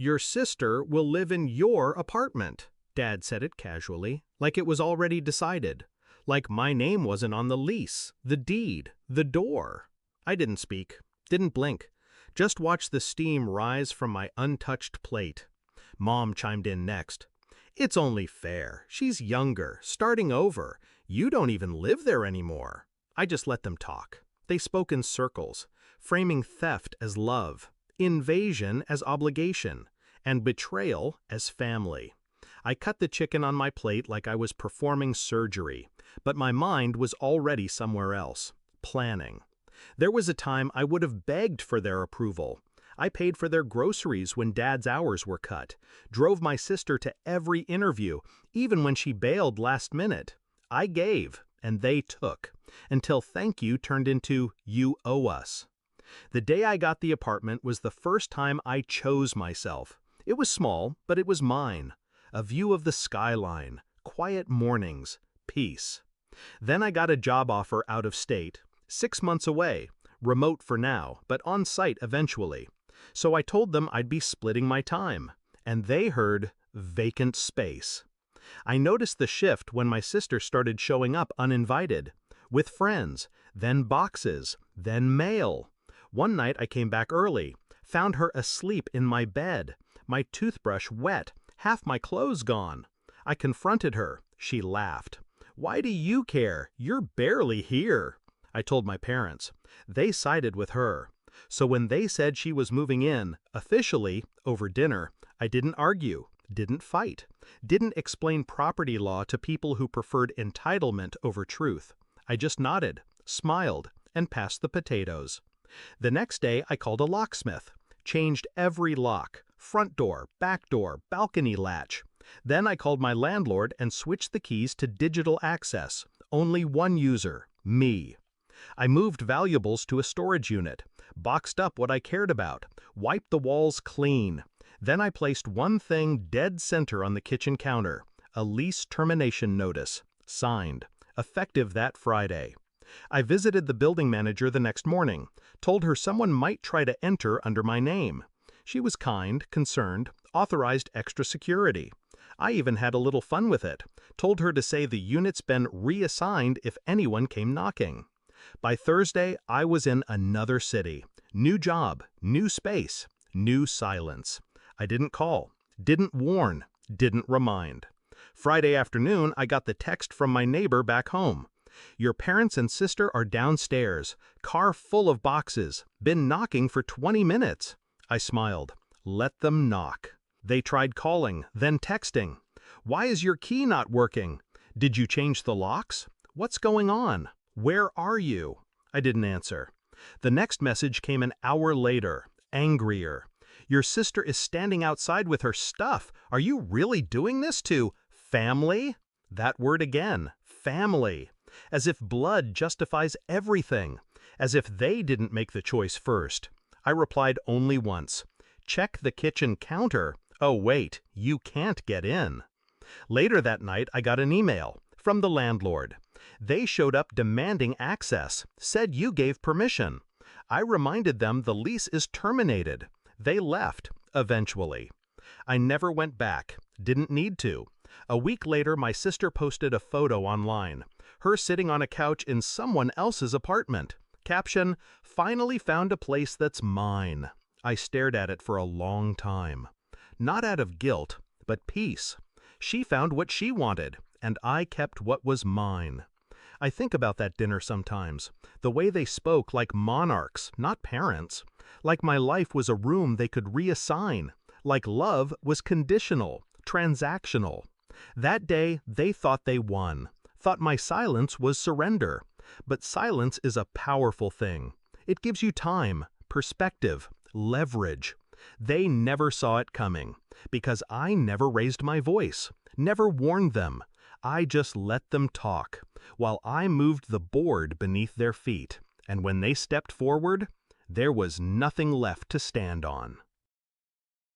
"Your sister will live in your apartment." Dad said it casually, like it was already decided. Like my name wasn't on the lease, the deed, the door. I didn't speak, didn't blink. Just watched the steam rise from my untouched plate. Mom chimed in next. "It's only fair. She's younger, starting over. You don't even live there anymore." I just let them talk. They spoke in circles, framing theft as love, invasion as obligation, and betrayal as family. I cut the chicken on my plate like I was performing surgery, but my mind was already somewhere else, planning. There was a time I would have begged for their approval. I paid for their groceries when Dad's hours were cut, drove my sister to every interview, even when she bailed last minute. I gave, and they took, until thank you turned into you owe us. The day I got the apartment was the first time I chose myself. It was small, but it was mine. A view of the skyline, quiet mornings, peace. Then I got a job offer out of state, 6 months away, remote for now, but on site eventually. So I told them I'd be splitting my time, and they heard vacant space. I noticed the shift when my sister started showing up uninvited, with friends, then boxes, then mail. One night I came back early, found her asleep in my bed, my toothbrush wet, half my clothes gone. I confronted her. She laughed. "Why do you care? You're barely here." I told my parents. They sided with her. So when they said she was moving in, officially, over dinner, I didn't argue, didn't fight, didn't explain property law to people who preferred entitlement over truth. I just nodded, smiled, and passed the potatoes. The next day I called a locksmith, changed every lock, front door, back door, balcony latch. Then I called my landlord and switched the keys to digital access, only one user, me. I moved valuables to a storage unit, boxed up what I cared about, wiped the walls clean. Then I placed one thing dead center on the kitchen counter, a lease termination notice, signed, effective that Friday. I visited the building manager the next morning, told her someone might try to enter under my name. She was kind, concerned, authorized extra security. I even had a little fun with it, told her to say the unit's been reassigned if anyone came knocking. By Thursday, I was in another city. New job, new space, new silence. I didn't call, didn't warn, didn't remind. Friday afternoon, I got the text from my neighbor back home. "Your parents and sister are downstairs, car full of boxes, been knocking for 20 minutes. I smiled. Let them knock. They tried calling, then texting. "Why is your key not working? Did you change the locks? What's going on? Where are you?" I didn't answer. The next message came an hour later, angrier. "Your sister is standing outside with her stuff. Are you really doing this to family?" That word again, family. As if blood justifies everything. As if they didn't make the choice first. I replied only once. "Check the kitchen counter. Oh wait, you can't get in." Later that night I got an email from the landlord. They showed up demanding access, said you gave permission. I reminded them the lease is terminated. They left, eventually. I never went back, didn't need to. A week later, my sister posted a photo online. Her sitting on a couch in someone else's apartment. Caption, "Finally found a place that's mine." I stared at it for a long time. Not out of guilt, but peace. She found what she wanted, and I kept what was mine. I think about that dinner sometimes, the way they spoke like monarchs, not parents. Like my life was a room they could reassign. Like love was conditional, transactional. That day, they thought they won, thought my silence was surrender. But silence is a powerful thing. It gives you time, perspective, leverage. They never saw it coming, because I never raised my voice, never warned them. I just let them talk, while I moved the board beneath their feet. And when they stepped forward, there was nothing left to stand on.